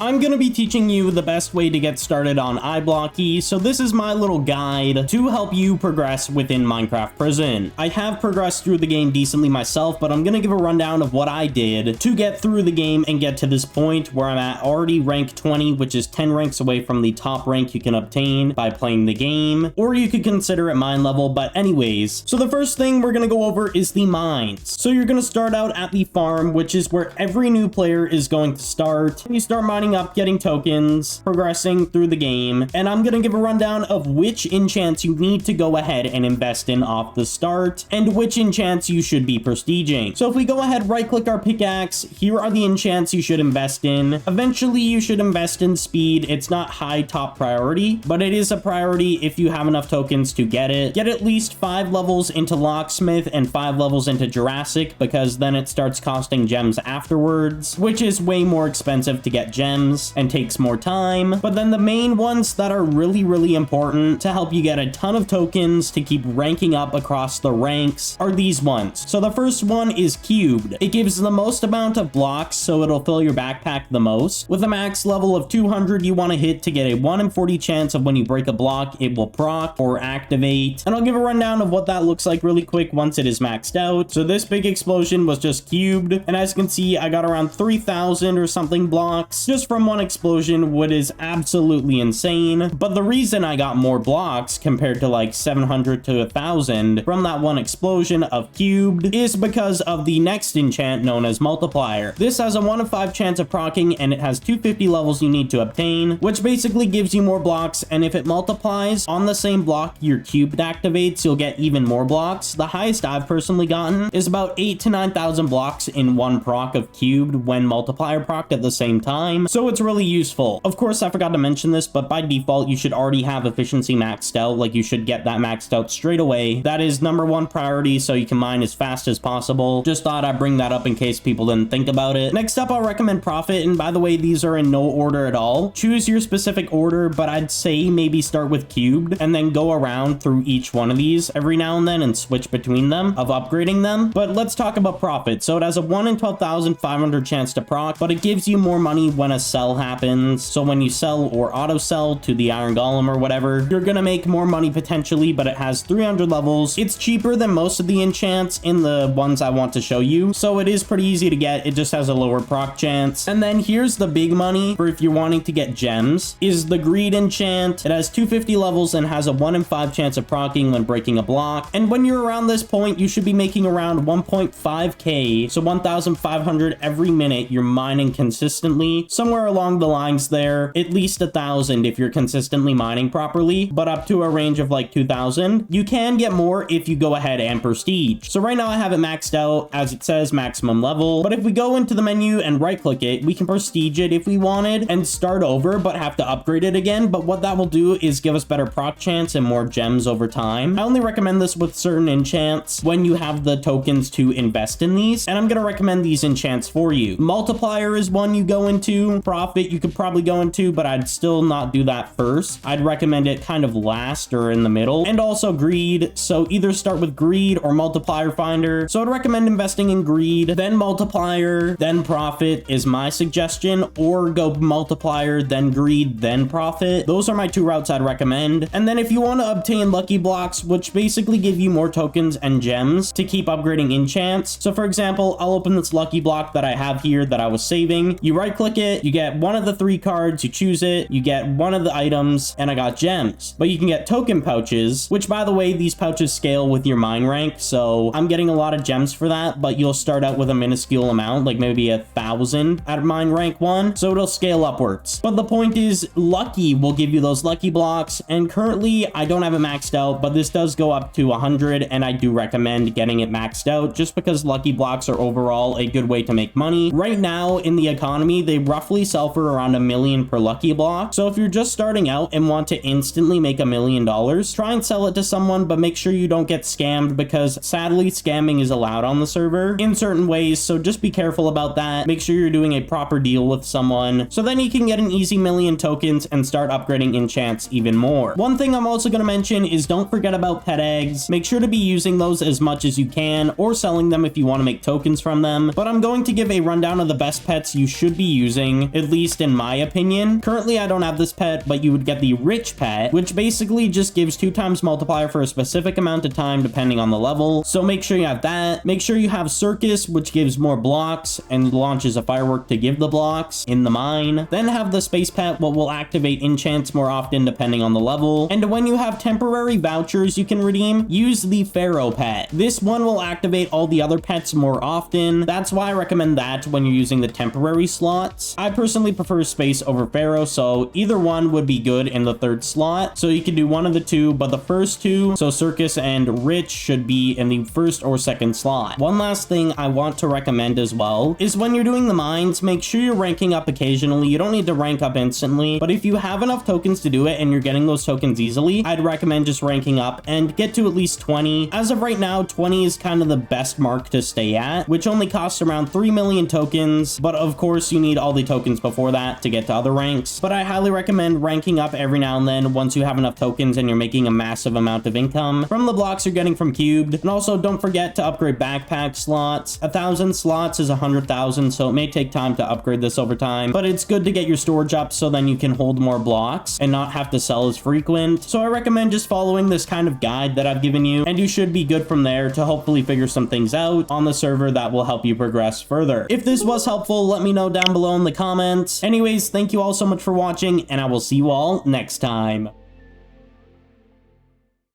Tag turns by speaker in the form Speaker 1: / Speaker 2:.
Speaker 1: I'm going to be teaching you the best way to get started on iBlocky, so this is my little guide to help you progress within Minecraft Prison. I have progressed through the game decently myself, but I'm going to give a rundown of what I did to get through the game and get to this point where I'm at already rank 20, which is 10 ranks away from the top rank you can obtain by playing the game, or you could consider it mine level, but anyways. So the first thing we're going to go over is the mines. So you're going to start out at the farm, which is where every new player is going to start. You start mining up, getting tokens, progressing through the game, and I'm gonna give a rundown of which enchants you need to go ahead and invest in off the start, and which enchants you should be prestiging. So if we go ahead, right click our pickaxe, here are the enchants you should invest in. Eventually you should invest in speed. It's not high top priority, but it is a priority if you have enough tokens to get it. Get at least 5 levels into locksmith and 5 levels into Jurassic, because then it starts costing gems afterwards, which is way more expensive to get gems and takes more time. But then the main ones that are really important to help you get a ton of tokens to keep ranking up across the ranks are these ones. So the first one is cubed. It gives the most amount of blocks, so it'll fill your backpack the most. With a max level of 200 you want to hit to get a 1 in 40 chance of when you break a block it will proc or activate. And I'll give a rundown of what that looks like really quick once it is maxed out. So this big explosion was just cubed, and as you can see I got around 3,000 or something blocks just from one explosion, what is absolutely insane. But the reason I got more blocks compared to like 700 to 1,000 from that one explosion of cubed is because of the next enchant known as multiplier. This has a 1 in 5 chance of proccing, and it has 250 levels you need to obtain, which basically gives you more blocks, and if it multiplies on the same block your cubed activates, you'll get even more blocks. The highest I've personally gotten is about 8 to 9,000 blocks in one proc of cubed when multiplier procced at the same time. So it's really useful. Of course, I forgot to mention this, but by default, you should already have efficiency maxed out. Like, you should get that maxed out straight away. That is #1 priority, so you can mine as fast as possible. Just thought I'd bring that up in case people didn't think about it. Next up, I'll recommend profit, and by the way, these are in no order at all. Choose your specific order, but I'd say maybe start with cubed, and then go around through each one of these every now and then and switch between them of upgrading them. But let's talk about profit. So it has a 1 in 12,500 chance to proc, but it gives you more money when a sell happens. So when you sell or auto sell to the iron golem or whatever, you're gonna make more money potentially, but it has 300 levels. It's cheaper than most of the enchants in the ones I want to show you, so it is pretty easy to get. It just has a lower proc chance. And then here's the big money for if you're wanting to get gems, is the greed enchant. It has 250 levels and has a 1 in 5 chance of proccing when breaking a block, and when you're around this point you should be making around 1.5k, so 1,500 every minute. You're mining consistently somewhere along the lines there, at least 1,000 if you're consistently mining properly, but up to a range of like 2,000. You can get more if you go ahead and prestige. So right now I have it maxed out as it says maximum level, but if we go into the menu and right click it, we can prestige it if we wanted and start over, but have to upgrade it again. But what that will do is give us better proc chance and more gems over time. I only recommend this with certain enchants when you have the tokens to invest in these, and I'm gonna recommend these enchants for you. Multiplier is one you go into. Profit you could probably go into, but I'd still not do that first. I'd recommend it kind of last or in the middle. And also greed, so either start with greed or multiplier finder. So I'd recommend investing in greed, then multiplier, then profit is my suggestion, or go multiplier, then greed, then profit. Those are my 2 routes I'd recommend. And then if you want to obtain lucky blocks, which basically give you more tokens and gems to keep upgrading enchants. So for example, I'll open this lucky block that I have here that I was saving. You right click it, you get one of the 3 cards, you choose it, you get one of the items, and I got gems. But you can get token pouches, which by the way, these pouches scale with your mine rank, so I'm getting a lot of gems for that, but you'll start out with a minuscule amount, like maybe 1,000 at mine rank 1, so it'll scale upwards. But the point is, lucky will give you those lucky blocks, and currently I don't have it maxed out, but this does go up to 100, and I do recommend getting it maxed out just because lucky blocks are overall a good way to make money. Right now in the economy, they roughly sell for around $1 million per lucky block. So if you're just starting out and want to instantly make $1 million, try and sell it to someone, but make sure you don't get scammed, because sadly scamming is allowed on the server in certain ways, so just be careful about that. Make sure you're doing a proper deal with someone, so then you can get an easy 1,000,000 tokens and start upgrading enchants even more. One thing I'm also going to mention is don't forget about pet eggs. Make sure to be using those as much as you can, or selling them if you want to make tokens from them, but I'm going to give a rundown of the best pets you should be using thing, at least in my opinion. Currently, I don't have this pet, but you would get the rich pet, which basically just gives 2 times multiplier for a specific amount of time depending on the level. So make sure you have that. Make sure you have circus, which gives more blocks and launches a firework to give the blocks in the mine. Then have the space pet, what will activate enchants more often depending on the level. And when you have temporary vouchers you can redeem, use the pharaoh pet. This one will activate all the other pets more often. That's why I recommend that when you're using the temporary slots. I personally prefer space over pharaoh, so either one would be good in the 3rd slot. So you can do one of the 2, but the first 2, so circus and rich, should be in the 1st or 2nd slot. One last thing I want to recommend as well is when you're doing the mines, make sure you're ranking up occasionally. You don't need to rank up instantly, but if you have enough tokens to do it and you're getting those tokens easily, I'd recommend just ranking up and get to at least 20. As of right now, 20 is kind of the best mark to stay at, which only costs around 3 million tokens, but of course you need all the tokens before that to get to other ranks. But I highly recommend ranking up every now and then once you have enough tokens and you're making a massive amount of income from the blocks you're getting from Cubed. And also don't forget to upgrade backpack slots. 1,000 slots is 100,000, so it may take time to upgrade this over time, but it's good to get your storage up so then you can hold more blocks and not have to sell as frequent. So I recommend just following this kind of guide that I've given you, and you should be good from there to hopefully figure some things out on the server that will help you progress further. If this was helpful, let me know down below in the comments. Anyways, thank you all so much for watching, and I will see you all next time.